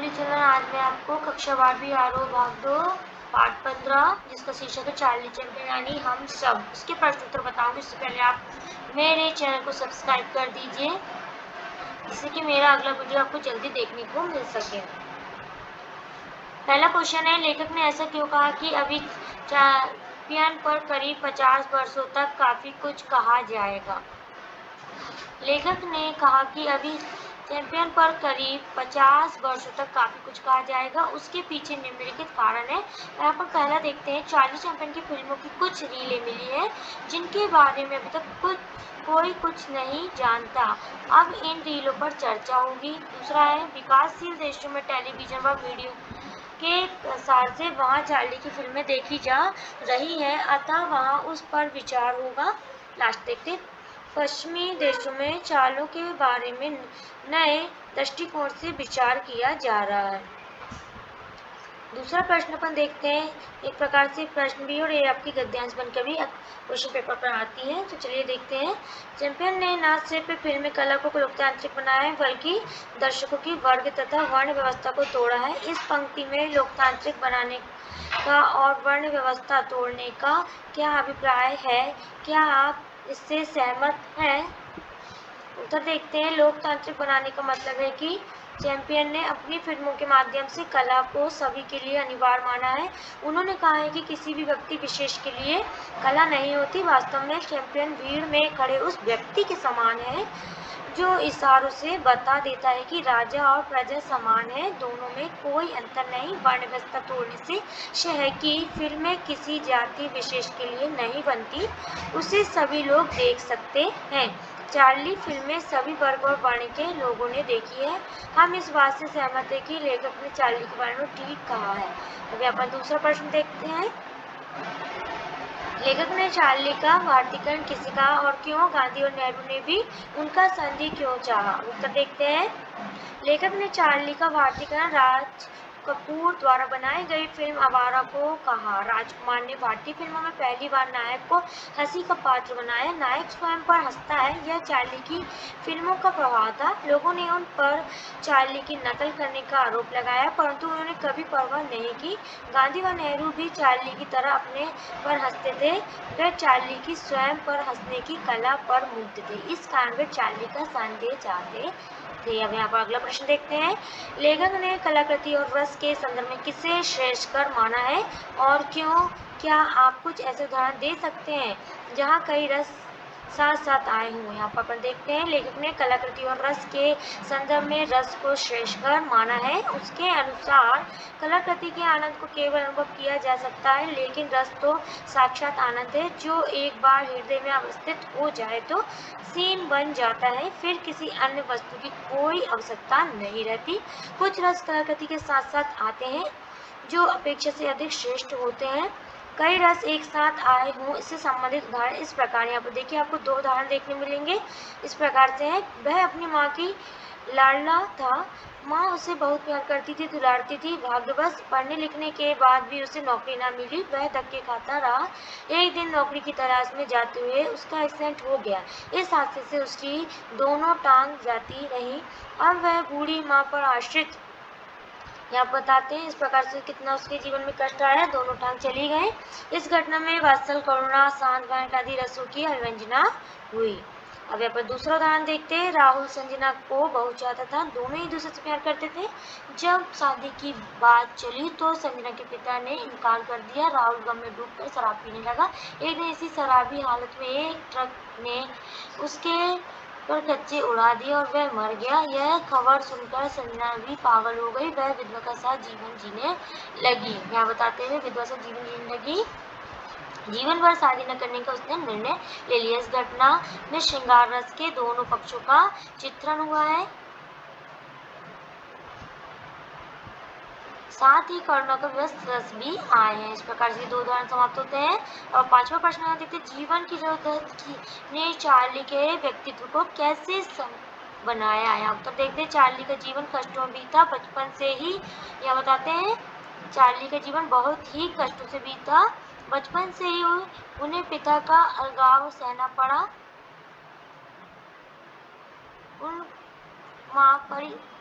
Dear children, आज मैं आपको कक्षा 12वीं आरोह भाग 2 पाठ 15 जिसका शीर्षक है चार्ली चैंपियन यानी हम सब, इसके प्रश्न उत्तर बताऊंगी। इससे पहले आप मेरे चैनल को सब्सक्राइब कर दीजिए जिससे कि मेरा अगला वीडियो आपको जल्दी देखने को मिल सके। पहला क्वेश्चन है, लेखक ने ऐसा क्यों कहा कि अभी चैंपियन पर करीब 50 वर्षों तक काफी कुछ कहा जाएगा। लेखक ने कहा कि अभी चैंपियन पर करीब 50 वर्षों तक काफी कुछ कहा जाएगा। उसके पीछे निम्नलिखित कारण है। यहाँ पर पहला देखते हैं, चार्ली चैंपियन की फिल्मों की कुछ रीलें मिली है जिनके बारे में अभी तक कोई कुछ नहीं जानता। अब इन रीलों पर चर्चा होगी। दूसरा है, विकासशील देशों में टेलीविजन व वीडियो के प्रसार से वहाँ चार्ली की फिल्में देखी जा रही है, अतः वहाँ उस पर विचार होगा। लास्ट देखते हैं, पश्चिमी देशों में चालों के बारे में नए दृष्टिकोण से विचार किया जा रहा है। दूसरा प्रश्न अपन देखते हैं, एक प्रकार से प्रश्न भी और ये आपकी गद्यांश बनकर भी क्वेश्चन पेपर पर आती है। तो चलिए देखते हैं, चैंपियन ने न सिर्फ फिल्म कला को लोकतांत्रिक बनाया है बल्कि दर्शकों की वर्ग तथा वर्ण व्यवस्था को तोड़ा है। इस पंक्ति में लोकतांत्रिक बनाने का और वर्ण व्यवस्था तोड़ने का क्या अभिप्राय है, क्या आप इससे सहमत हैं? उत्तर देखते हैं, लोकतांत्रिक बनाने का मतलब है कि चैंपियन ने अपनी फिल्मों के माध्यम से कला को सभी के लिए अनिवार्य माना है। उन्होंने कहा है कि किसी भी व्यक्ति विशेष के लिए कला नहीं होती। वास्तव में चैंपियन भीड़ में खड़े उस व्यक्ति के समान है जो इशारों से बता देता है कि राजा और प्रजा समान है, दोनों में कोई अंतर नहीं। वर्ण व्यवस्था तोड़ने से शहर की फिल्में किसी जाति विशेष के लिए नहीं बनती, उसे सभी लोग देख सकते हैं। चार्ली फिल्में सभी वर्ग और वर्ण के लोगों ने देखी है। हम इस बात से सहमत हैं कि लेखक ने चार्ली के बारे में ठीक कहा है। अभी अपन दूसरा प्रश्न देखते हैं, लेखक ने चार्ली का भारतीकरण किसे कहा और क्यों? गांधी और नेहरू ने भी उनका संधि क्यों चाहा? उत्तर देखते हैं, लेखक ने चार्ली का भारतीकरण राज कपूर द्वारा बनाई गई फिल्म आवारा को कहा। राजकुमार ने भारतीय फिल्मों में पहली बार नायक को हंसी का पात्र बनाया। नायक स्वयं पर हंसता है, यह चार्ली की फिल्मों का प्रभाव था। लोगों ने उन पर चार्ली की नकल करने का आरोप लगाया, परंतु उन्होंने कभी परवाह नहीं की। गांधी व नेहरू भी चार्ली की तरह अपने पर हंसते थे। वे चार्ली की स्वयं पर हंसने की कला पर मुग्ध थे, इस कारण वे चार्ली का संदेह चाहते थे। अब यहाँ पर अगला प्रश्न देखते हैं, लेखक ने कलाकृति और रस के संदर्भ में किसे श्रेष्ठकर माना है और क्यों? क्या आप कुछ ऐसे उदाहरण दे सकते हैं जहाँ कई रस साथ साथ आए हों? यहाँ पर अपन देखते हैं, लेखक ने कलाकृति और रस के संदर्भ में रस को श्रेष्ठकर माना है। उसके अनुसार कलाकृति के आनंद को केवल अनुभव किया जा सकता है, लेकिन रस तो साक्षात आनंद है जो एक बार हृदय में अवस्थित हो जाए तो सीन बन जाता है, फिर किसी अन्य वस्तु की कोई आवश्यकता नहीं रहती। कुछ रस कलाकृति के साथ साथ आते हैं जो अपेक्षा से अधिक श्रेष्ठ होते हैं। कई रस एक साथ आए हों, इससे संबंधित उदाहरण इस प्रकार, यहाँ पर देखिए आपको दो उदाहरण देखने मिलेंगे। इस प्रकार से है, वह अपनी माँ की लाडला था, माँ उसे बहुत प्यार करती थी, दुलारती थी। भाग्यवश पढ़ने लिखने के बाद भी उसे नौकरी न मिली, वह धक्के खाता रहा। एक दिन नौकरी की तलाश में जाते हुए उसका एक्सीडेंट हो गया। इस हादसे से उसकी दोनों टांग जाती रही। अब वह बूढ़ी माँ पर आश्रित, यहाँ बताते हैं इस प्रकार से कितना उसके जीवन में कष्ट आया, दोनों टांग चली गए। इस घटना में वात्सल, करुणा, सांत्वना आदि रसों की अभिव्यंजना हुई। अब यहाँ पर दूसरा उदाहरण देखते हैं, राहुल संजना को बहुत चाहता था, दोनों एक दूसरे से प्यार करते थे। जब शादी की बात चली तो संजना के पिता ने इनकार कर दिया। राहुल गम में डूबकर शराब पीने लगा। एक दिन इसी शराबी हालत में एक ट्रक ने उसके पर कच्चे उड़ा दिए और वह मर गया। यह खबर सुनकर संजना भी पागल हो गई, वह विधवा का साथ जीवन जीने लगी। यहाँ बताते हुए विधवा से जीवन जीने लगी, जीवन भर शादी न करने का उसने निर्णय ले लिया। इस घटना में श्रृंगार रस के दोनों पक्षों का चित्रण हुआ है, साथ ही करुणा का रस भी आए हैं। इस प्रकार से दो उदाहरण समाप्त होते हैं। और पांचवा प्रश्न देखते हैं, जीवन की जरूरत ने चार्ली के व्यक्तित्व को कैसे बनाया है? उत्तर देखते हैं, चार्ली का जीवन कष्टों में बीता, बचपन से ही, यह बताते हैं चार्ली का जीवन बहुत ही कष्टों से बीता। बचपन से ही उन्हें पिता का अलगाव सहना पड़ा। उन माँ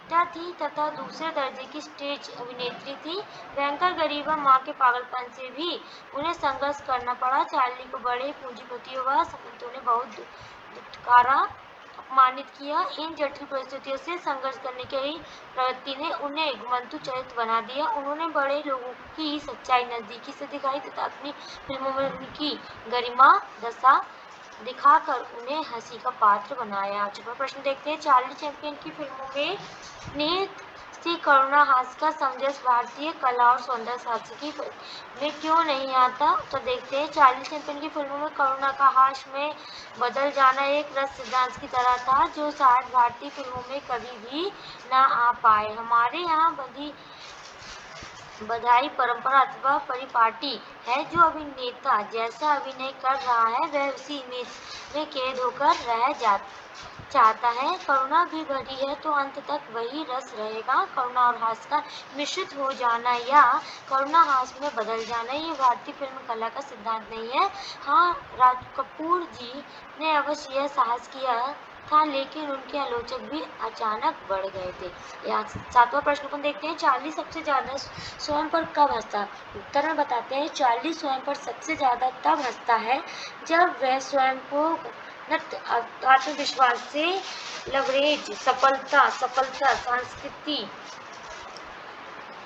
थी तथा दूसरे दर्जे की स्टेज अभिनेत्री थी। भयंकर गरीब और माँ के पागलपन से भी उन्हें संघर्ष करना पड़ा। चार्ली को बड़े पूंजीपतियों व संपत्तियों ने बहुत दुत्कारा, अपमानित किया। इन जटिल परिस्थितियों से संघर्ष करने की प्रवृत्ति ने उन्हें घुमंतु चरित्र बना दिया। उन्होंने बड़े लोगों की सच्चाई नजदीकी से दिखाई तथा अपनी फिल्मों में उनकी गरिमा दशा दिखाकर उन्हें हंसी का पात्र बनाया। चौथा प्रश्न देखते हैं, चार्ली चैप्लिन की फिल्मों में निहित सी करुणा हास्य का संदेश भारतीय कला और सौंदर्य शास्त्र की में क्यों नहीं आता? तो देखते हैं, चार्ली चैप्लिन की फिल्मों में करुणा का हास्य में बदल जाना एक रस सिद्धांत की तरह था जो शायद भारतीय फिल्मों में कभी भी न आ पाए। हमारे यहाँ बधाई परंपरा अथवा परिपाटी है। जो अभिनेता जैसा अभिनय कर रहा है वह उसी इमेज में कैद होकर रह चाहता है। करुणा भी भरी है तो अंत तक वही रस रहेगा। करुणा और हास्य का मिश्रित हो जाना या करुणा हास्य में बदल जाना ये भारतीय फिल्म कला का सिद्धांत नहीं है। हाँ, राज कपूर जी ने अवश्य यह साहस किया था, लेकिन उनके आलोचक भी अचानक बढ़ गए थे। यहाँ सातवां प्रश्न को देखते हैं, चार्ली सबसे ज्यादा स्वयं पर कब हंसता? उत्तर में बताते हैं, चार्ली स्वयं पर सबसे ज्यादा तब हंसता है जब वह स्वयं को आत्मविश्वास से लवरेज सफलता, संस्कृति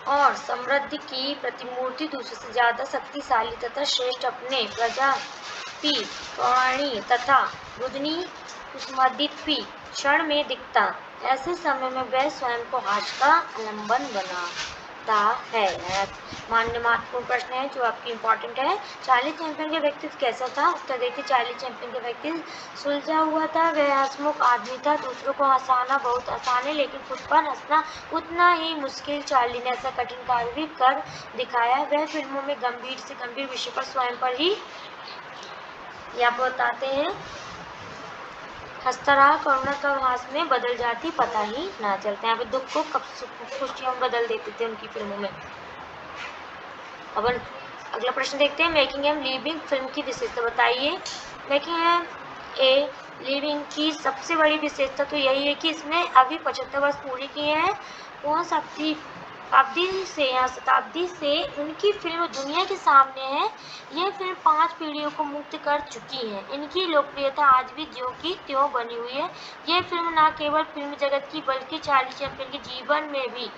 और समृद्धि की प्रतिमूर्ति दूसरे से ज्यादा शक्तिशाली तथा श्रेष्ठ अपने प्रजाति वाणी तथा बुद्धि कुसुमादित्य क्षण में दिखता। ऐसे समय में वह स्वयं को हास्य का आलम्बन बनाता है। मान्य महत्वपूर्ण प्रश्न है जो आपकी इम्पोर्टेंट है। चार्ली चैप्लिन का व्यक्तित्व कैसा था? उत्तर देखिए, चार्ली चैप्लिन का व्यक्तित्व सुलझा हुआ था। वह हंसमुख आदमी था। दूसरों को हंसाना बहुत आसान है लेकिन खुद पर हंसना उतना ही मुश्किल। चार्ली ने ऐसा कठिन कार्य भी कर दिखाया। वह फिल्मों में गंभीर से गंभीर विषय पर स्वयं पर ही या बताते हैं हंसता रहा। करुणा कब हास्य में बदल जाती पता ही ना चलता। यहाँ पे दुख को कब खुशियों में बदल देते थे उनकी फिल्मों में। अब अगला प्रश्न देखते हैं, मेकिंग एम लिविंग फिल्म की विशेषता बताइए। मेकिंग एम ए लिविंग की सबसे बड़ी विशेषता तो यही है कि इसमें अभी 75 वर्ष पूरे किए हैं। कौन शताब्दी से उनकी फिल्म दुनिया के सामने है। यह फिल्म 5 पीढ़ियों को मुक्त कर चुकी है। इनकी लोकप्रियता आज भी ज्यों की त्यों बनी हुई है। यह फिल्म न केवल फिल्म जगत की बल्कि चार्ली चैप्लिन के जीवन में भी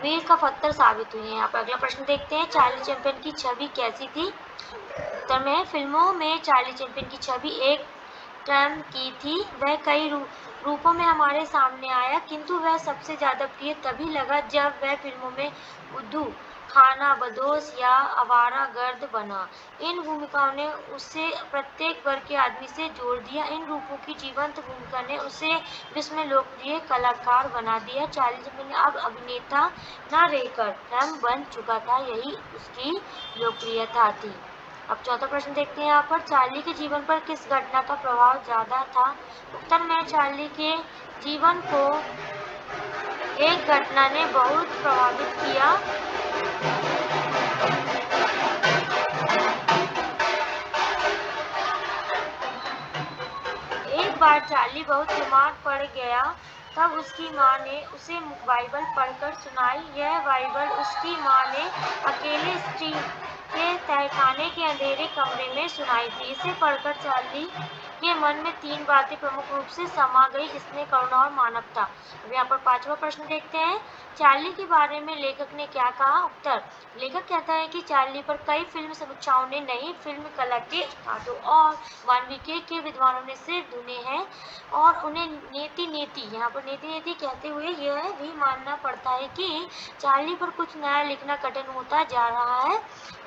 मील का पत्थर साबित हुई है। यहाँ पर अगला प्रश्न देखते हैं, चार्ली चैप्लिन की छवि कैसी थी? उत्तर में, फिल्मों में चार्ली चैप्लिन की छवि एक टर्म की थी। वह कई रूपों में हमारे सामने आया, किंतु वह सबसे ज्यादा प्रिय तभी लगा जब वह फिल्मों में बुद्धू, खानाबदोश या आवारागर्द बना। इन भूमिकाओं ने उसे प्रत्येक वर्ग के आदमी से जोड़ दिया। इन रूपों की जीवंत भूमिका ने उसे विश्व में लोकप्रिय कलाकार बना दिया। चार्ली चैप्लिन अब अभिनेता न रहकर टर्म बन चुका था, यही उसकी लोकप्रियता थी। अब चौथा प्रश्न देखते हैं, यहाँ पर चार्ली के जीवन पर किस घटना का प्रभाव ज्यादा था? उत्तर में, चार्ली के जीवन को एक घटना ने बहुत प्रभावित किया। एक बार चार्ली बहुत बीमार पड़ गया, तब उसकी माँ ने उसे बाइबल पढ़कर सुनाई। यह बाइबल उसकी माँ ने अकेले स्ट्रीट के तहखाने के अंधेरे कमरे में सुनाई थी। इसे पढ़कर चार्ली के मन में 3 बातें प्रमुख रूप से समा गई, इसमें करुणा और मानवता। अब यहाँ पर 5वां प्रश्न देखते हैं, चार्ली के बारे में लेखक ने क्या कहा? उत्तर, लेखक कहता है कि चार्ली पर कई फिल्म समीक्षाओं ने नई फिल्म कला के उस्तादों और मानविकी के विद्वानों ने सिर धुने हैं और उन्हें यहाँ पर नीति कहते हुए यह भी मानना पड़ता है कि चार्ली पर कुछ नया लिखना कठिन होता जा रहा है।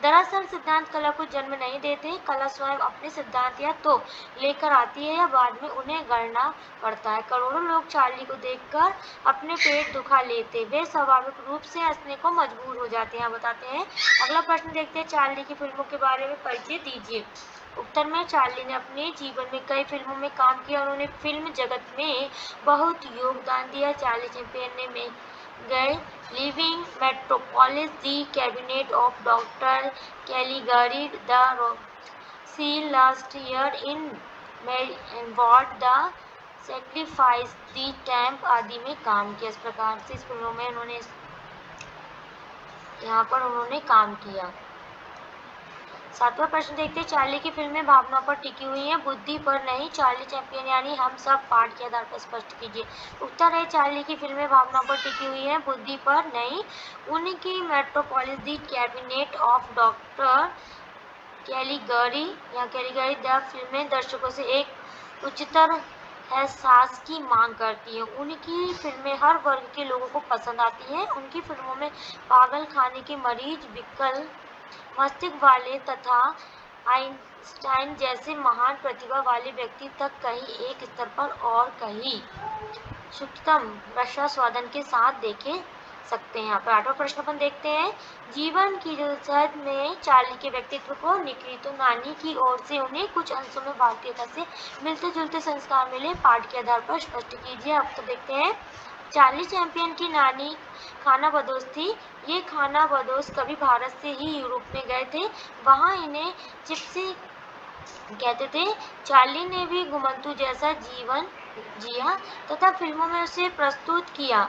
दरअसल सिद्धांत कला को जन्म नहीं देते, कला स्वयं अपने सिद्धांत या तो लेकर आती है या बाद में उन्हें गढ़ना पड़ता है। करोड़ों लोग चार्ली को देखकर अपने पेट दुखा लेते, वे स्वाभाविक रूप से हंसने को मजबूर हो जाते हैं। बताते हैं, अगला प्रश्न देखते हैं, चार्ली की फिल्मों के बारे में परिचय दीजिए। उत्तर में, चार्ली ने अपने जीवन में कई फिल्मों में काम किया। उन्होंने फिल्म जगत में बहुत योगदान दिया। चार्ली चैप्लिन ने गए living Metropolis, the cabinet of doctor Caligari, the seal last year in ward, the sacrifice the tramp आदि में काम किया। इस प्रकार से इस फिल्मों में उन्होंने यहाँ पर उन्होंने काम किया। 7वां प्रश्न देखते हैं, चार्ली की फिल्में भावनाओं पर टिकी हुई हैं, बुद्धि पर नहीं। चार्ली चैंपियन यानी हम सब पाठ के आधार पर स्पष्ट कीजिए। उत्तर है चार्ली की फिल्में भावनाओं पर टिकी हुई हैं, बुद्धि पर नहीं। उनकी Metropolis the cabinet of doctor Caligari या कैलिगरी द फिल्में दर्शकों से एक उच्चतर एहसास की मांग करती हैं। उनकी फिल्में हर वर्ग के लोगों को पसंद आती हैं। उनकी फिल्मों में पागल खाने के मरीज, विकल मस्तिष्क वाले तथा आइंस्टाइन जैसे महान प्रतिभा वाले व्यक्ति तक कहीं एक स्तर पर और कहीं सूक्ष्मतम रसास्वादन के साथ देखे सकते हैं। यहाँ पर 8वां प्रश्न अपन देखते हैं, जीवन की जद्दोजहद में चार्ली के व्यक्तित्व को निखरी तो नानी की ओर से उन्हें कुछ अंशों में भारतीयता से मिलते जुलते संस्कार मिले, पाठ के आधार पर स्पष्ट कीजिए। अब तो देखते हैं, चार्ली चैंपियन की नानी खानाबदोश थी। ये खानाबदोश कभी भारत से ही यूरोप में गए थे, वहाँ इन्हें जिप्सी कहते थे। चार्ली ने भी घुमंतू जैसा जीवन जिया तथा फिल्मों में उसे प्रस्तुत किया।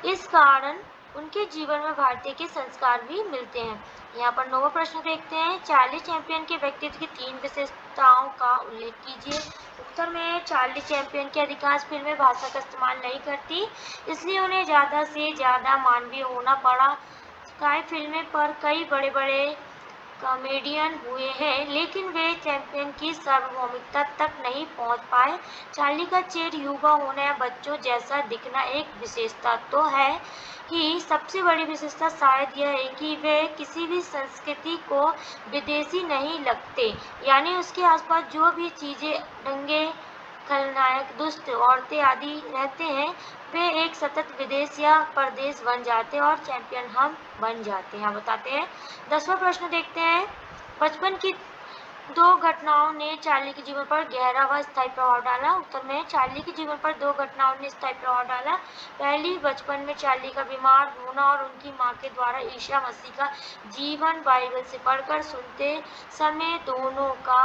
इस कारण उनके जीवन में भारतीय के संस्कार भी मिलते हैं। यहाँ पर 9वां प्रश्न देखते हैं, चार्ली चैंपियन के व्यक्तित्व की 3 विशेषताओं का उल्लेख कीजिए। उत्तर में चार्ली चैंपियन की अधिकांश फिल्में भाषा का इस्तेमाल नहीं करती, इसलिए उन्हें ज़्यादा से ज़्यादा मानवीय होना पड़ा। स्काई फिल्में पर कई बड़े बड़े कॉमेडियन हुए हैं, लेकिन वे चैंपियन की सार्वभौमिकता तक नहीं पहुंच पाए। चार्ली का चेहरा युवा होना या बच्चों जैसा दिखना एक विशेषता तो है ही, सबसे बड़ी विशेषता शायद यह है कि वे किसी भी संस्कृति को विदेशी नहीं लगते, यानी उसके आसपास जो भी चीज़ें, दंगे, खलनायक, दुष्ट औरतें आदि रहते हैं, वे एक सतत विदेश या परदेश बन जाते हैं और चैंपियन हम बन जाते हैं। बताते हैं। 10वां प्रश्न देखते हैं, बचपन की 2 घटनाओं ने चार्ली के जीवन पर गहरा व स्थायी प्रभाव डाला। उत्तर में चार्ली के जीवन पर 2 घटनाओं ने स्थायी प्रभाव डाला। पहली, बचपन में चार्ली का बीमार होना और उनकी मां के द्वारा ईसा मसीह का जीवन बाइबल से पढ़कर सुनते समय दोनों का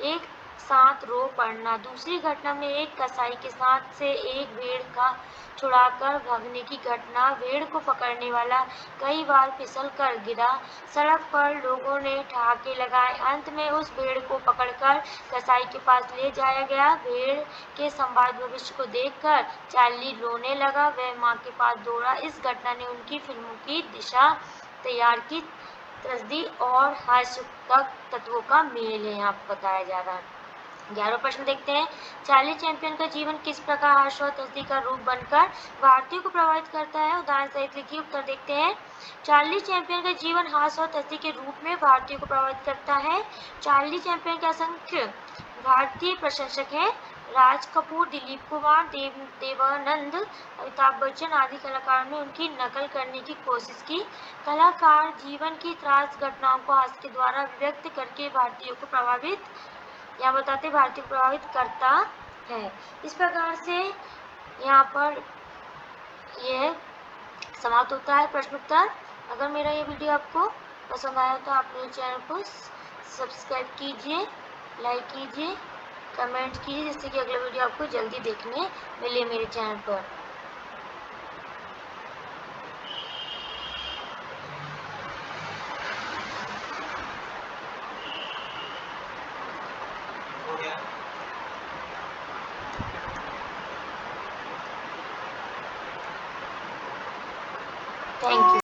एक साथ रो पड़ना। दूसरी घटना में एक कसाई के साथ से एक भेड़ का छुड़ाकर भागने की घटना। भेड़ को पकड़ने वाला कई बार फिसल कर गिरा, सड़क पर लोगों ने ठहाके लगाए, अंत में उस भेड़ को पकड़कर कसाई के पास ले जाया गया। भेड़ के संभावित भविष्य को देखकर चार्ली रोने लगा, वह मां के पास दौड़ा। इस घटना ने उनकी फिल्मों की दिशा तैयार की। त्रसदी और हास्यास्पद तत्वों का मेल है यहाँ बताया जा रहा है। 11वां प्रश्न देखते हैं, चार्ली चैंपियन का जीवन किस प्रकार हास्य और त्रसदी का रूप बनकर भारतीयों को प्रभावित करता है। उदाहरण सहित लिखिए। उत्तर देखते हैं, चार्ली चैंपियन का जीवन हास्य और त्रसदी के रूप में भारतीयों को प्रभावित करता है। चार्ली चैंपियन के असंख्य भारतीय प्रशंसक हैं। राज कपूर, दिलीप कुमार, देवानंद, अमिताभ बच्चन आदि कलाकारों ने उनकी नकल करने की कोशिश की। कलाकार जीवन की त्रास घटनाओं को हास्य के द्वारा व्यक्त करके भारतीयों को प्रभावित या बताते भारतीय प्रभावित करता है। इस प्रकार से यहाँ पर यह समाप्त होता है प्रश्नोत्तर। अगर मेरा ये वीडियो आपको पसंद आया तो आप मेरे चैनल को सब्सक्राइब कीजिए, लाइक कीजिए, कमेंट कीजिए, जिससे कि अगला वीडियो आपको जल्दी देखने मिले मेरे चैनल पर। Thank you.